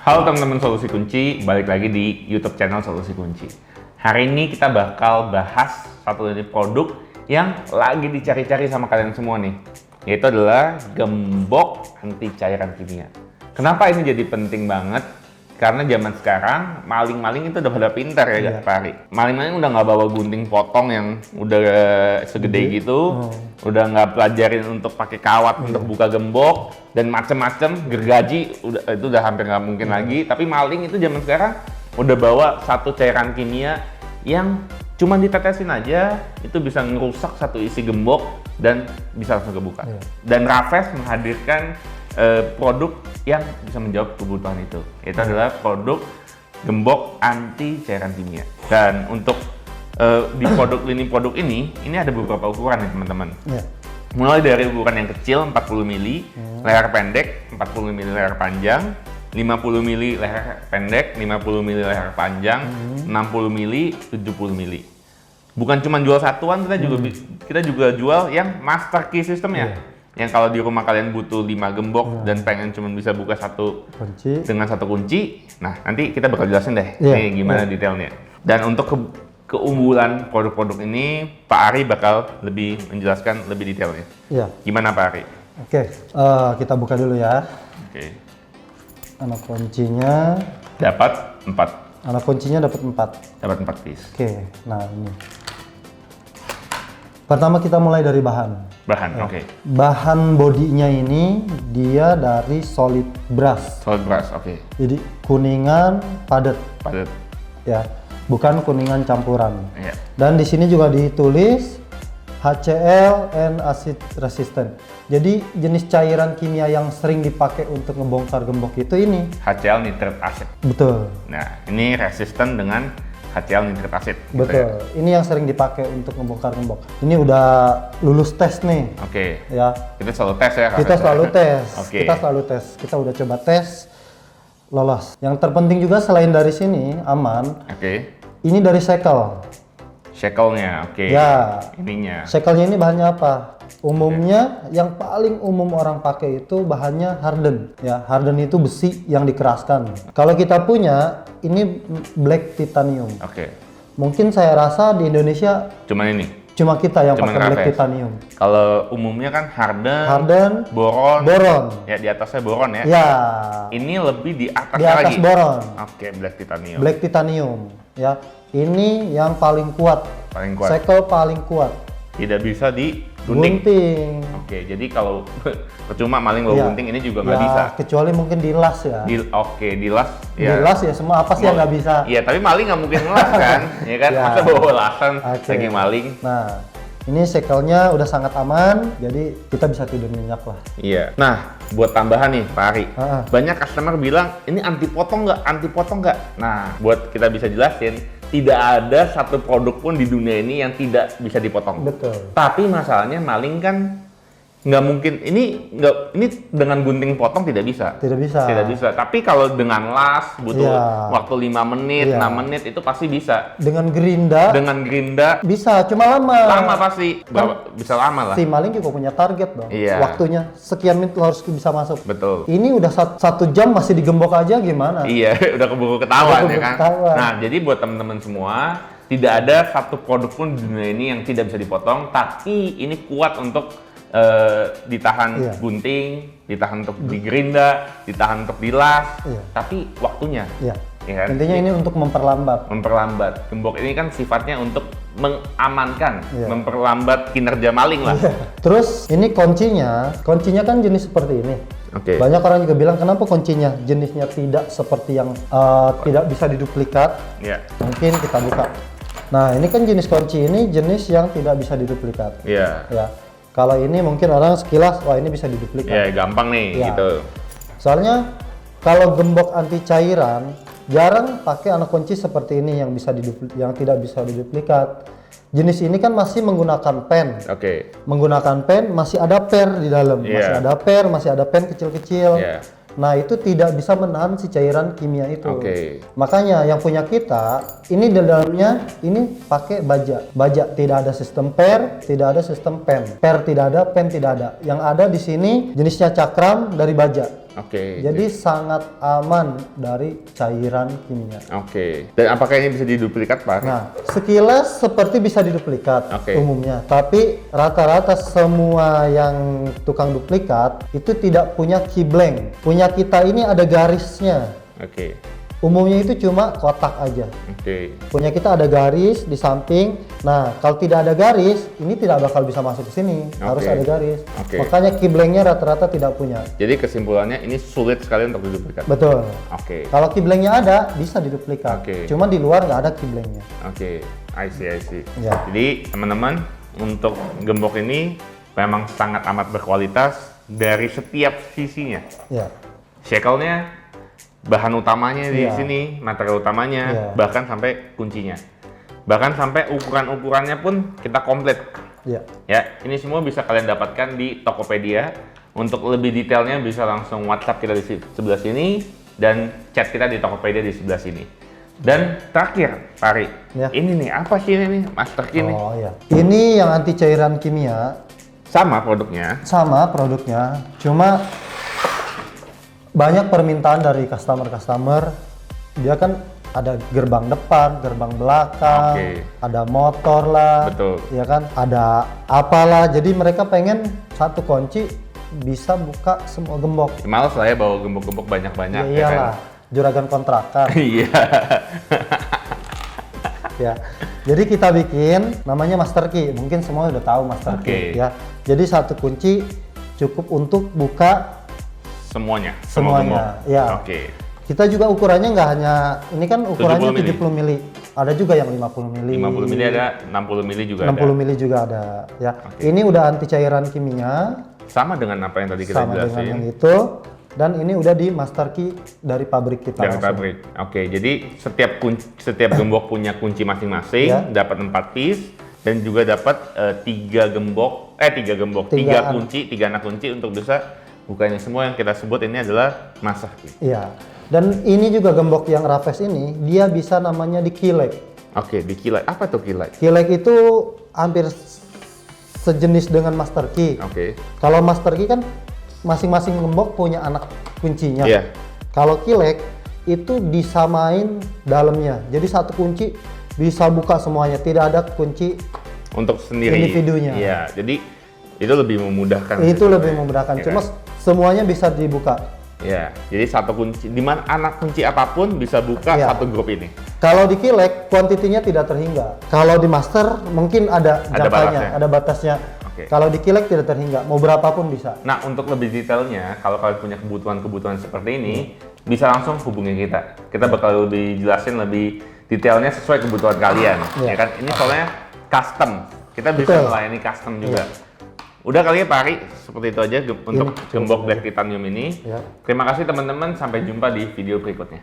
Halo teman-teman Solusi Kunci, balik lagi di YouTube channel Solusi Kunci. Hari ini kita bakal bahas satu unit produk yang lagi dicari-cari sama kalian semua nih, yaitu adalah gembok anti cairan kimia. Kenapa ini jadi penting banget? Karena zaman sekarang maling-maling itu udah pada pintar ya, Pak Ari. Maling-maling udah nggak bawa gunting potong yang udah segede gitu, udah nggak pelajarin untuk pakai kawat untuk buka gembok dan macem-macem, gergaji itu udah hampir nggak mungkin lagi. Tapi maling itu zaman sekarang udah bawa satu cairan kimia yang cuma ditetesin aja itu bisa ngerusak satu isi gembok dan bisa langsung kebuka. Dan Rafes menghadirkan produk yang bisa menjawab kebutuhan itu. Itu adalah produk gembok anti cairan kimia. Dan untuk di produk ini ada beberapa ukuran nih teman-teman. Mulai dari ukuran yang kecil 40 ml, leher pendek 40 ml leher panjang, 50 ml leher pendek, 50 ml leher panjang, 60 ml, 70 ml. Bukan cuma jual satuan, kita juga jual yang master key system ya. Yang kalau di rumah kalian butuh 5 gembok dan pengen cuma bisa buka satu kunci dengan satu kunci. Nah, nanti kita bakal jelasin deh nih gimana detailnya. Dan untuk keunggulan produk-produk ini, Pak Ari bakal lebih menjelaskan lebih detailnya. Gimana Pak Ari? Oke, kita buka dulu ya. Anak kuncinya dapat 4. Anak kuncinya dapat 4. Dapat 4 piece. Oke, nah ini. Pertama kita mulai dari bahan. Bahan bodinya ini dia dari solid brass. Solid brass, Jadi kuningan padat. Ya, bukan kuningan campuran. Dan di sini juga ditulis HCl and acid resistant. Jadi jenis cairan kimia yang sering dipakai untuk ngebongkar gembok itu ini HCl nitrate acid. Betul. Nah, ini resisten dengan HCl nitrate acid. Betul. Ini yang sering dipakai untuk ngebongkar gembok. Ini udah lulus tes nih. Ya. Kita selalu tes ya. Kita selalu tes. Kita selalu tes. Kita udah coba tes, lolos. Yang terpenting juga selain dari sini aman. Ini dari shackle. Shackle-nya, Ya. Ininya. Shackle-nya ini bahannya apa? Umumnya yang paling umum orang pakai itu bahannya harden. Ya, harden itu besi yang dikeraskan. Kalau kita punya ini black titanium. Mungkin saya rasa di Indonesia cuma kita yang pakai black titanium. Kalau umumnya kan harden, boron. Ya, di atasnya boron ya. Ya. Ini lebih di atas lagi. Boron. Black titanium. Black titanium. Ya. Ini yang paling kuat. Shackle paling kuat. Tidak bisa digunting. Jadi kalau percuma maling bawa gunting ini juga nggak bisa. Kecuali mungkin dilas ya. Dilas. Dilas ya, semua apa sih yang nggak bisa? Iya, tapi maling nggak mungkin ngelas kan, ya kan? Masa bawa lasan lagi maling. Nah, ini shackle-nya udah sangat aman, jadi kita bisa tidur nyenyak lah. Iya. Nah, buat tambahan nih Pak Ari, banyak customer bilang ini anti potong nggak? Nah, buat kita bisa jelasin, tidak ada satu produk pun di dunia ini yang tidak bisa dipotong. Betul. Tapi masalahnya maling kan nggak mungkin, ini dengan gunting potong tidak bisa. Tapi kalau dengan las butuh waktu 5 menit, 6 menit itu pasti bisa. Dengan gerinda bisa, cuma lama pasti. Bisa lama lah. Si maling juga punya target dong. Waktunya sekian menit harus bisa masuk. Betul. Ini udah 1 jam masih digembok aja gimana? Iya, udah keburu ketahuan ya kan. Nah, jadi buat teman-teman semua, tidak ada satu produk pun di dunia ini yang tidak bisa dipotong, tapi ini kuat untuk ditahan gunting, ditahan untuk digerinda, ditahan untuk dilas, tapi waktunya. Ya kan? Intinya ini untuk memperlambat. Gembok ini kan sifatnya untuk mengamankan, memperlambat kinerja maling lah. Terus ini kuncinya kan jenis seperti ini. Banyak orang juga bilang kenapa kuncinya jenisnya tidak seperti yang tidak bisa diduplikat. Mungkin kita buka. Nah, ini kan jenis kunci ini jenis yang tidak bisa diduplikat. Ya. Kalau ini mungkin orang sekilas, wah ini bisa diduplikat. Ya, gampang nih gitu. Soalnya kalau gembok anti cairan jarang pakai anak kunci seperti ini yang tidak bisa diduplikat. Jenis ini kan masih menggunakan pen. Menggunakan pen, masih ada per di dalam, masih ada pen kecil-kecil. Nah, itu tidak bisa menahan si cairan kimia itu. Makanya yang punya kita, ini di dalamnya ini pakai baja. Baja tidak ada sistem per, tidak ada sistem pen. Per tidak ada, pen tidak ada. Yang ada di sini jenisnya cakram dari baja. Oke. Jadi sangat aman dari cairan kimia. Oke. Dan apakah ini bisa diduplikat, Pak? Nah, sekilas seperti bisa diduplikat umumnya, tapi rata-rata semua yang tukang duplikat itu tidak punya key blank. Punya kita ini ada garisnya. Oke. Umumnya itu cuma kotak aja. Oke. Punya kita ada garis di samping. Nah, kalau tidak ada garis, ini tidak bakal bisa masuk ke sini. Harus ada garis. Makanya key blanknya rata-rata tidak punya. Jadi kesimpulannya ini sulit sekali untuk diduplikat. Betul. Oke. Kalau key blanknya ada, bisa diduplikat. Cuma di luar nggak ada key blanknya. Oke. I see. Ya. Jadi teman-teman, untuk gembok ini memang sangat amat berkualitas dari setiap sisinya. Ya. Shackle-nya, bahan utamanya di sini, material utamanya, bahkan sampai kuncinya. Bahkan sampai ukuran-ukurannya pun kita komplit. Ya, ini semua bisa kalian dapatkan di Tokopedia. Untuk lebih detailnya bisa langsung WhatsApp kita di sebelah sini dan chat kita di Tokopedia di sebelah sini. Dan terakhir, Pak Ari, ini nih apa sih ini nih, Master Key nih? Oh ya. Ini yang anti cairan kimia. Sama produknya. Sama produknya, cuma banyak permintaan dari customer, dia kan ada gerbang depan, gerbang belakang, ada motor lah, ya kan, ada apalah, jadi mereka pengen satu kunci bisa buka semua gembok. Males lah ya bawa gembok-gembok banyak-banyak. Ya iyalah, juragan kontrakan. Iya. Ya, jadi kita bikin namanya Master Key, mungkin semua udah tahu Master Key ya. Jadi satu kunci cukup untuk buka semuanya. Ya. Kita juga ukurannya nggak hanya ini kan ukurannya 70 mili. Ada juga yang 50 mili. 50 mili ada, 60 mili juga 60 mili juga ada ya. Ini udah anti cairan kimia. Sama dengan apa yang tadi kita jelasin. Sama dengan yang itu. Dan ini udah di Master Key dari pabrik kita. Dari pabrik. Oke, jadi setiap gembok punya kunci masing-masing, dapat 4 piece dan juga dapat 3 kunci, 3 anak kunci untuk bisa bukanya. Semua yang kita sebut ini adalah Master Key. Iya. Dan ini juga gembok yang Rafes ini, dia bisa namanya di Keylek. Oke, di Keylek. Apa tuh Keylek? Keylek itu hampir sejenis dengan Master Key. Kalau Master Key kan masing-masing gembok punya anak kuncinya. Kalau Keylek itu disamain dalamnya. Jadi satu kunci bisa buka semuanya, tidak ada kunci untuk sendiri individunya. Iya, jadi itu lebih memudahkan. Itu lebih memudahkan. Cuma semuanya bisa dibuka. Ya, jadi satu kunci, di mana anak kunci apapun bisa buka satu grup ini. Kalau di Keylek, kuantitinya tidak terhingga. Kalau di Master mungkin ada jangkanya, ada batasnya. Kalau di Keylek tidak terhingga, mau berapapun bisa. Nah, untuk lebih detailnya, kalau kalian punya kebutuhan-kebutuhan seperti ini, bisa langsung hubungi kita. Kita bakal lebih jelasin lebih detailnya sesuai kebutuhan kalian. Ya kan? Ini soalnya custom. Kita bisa melayani custom juga. Udah kali ya Pak Ari, seperti itu aja untuk gembok Black Titanium ini. Terima kasih teman-teman, sampai jumpa di video berikutnya.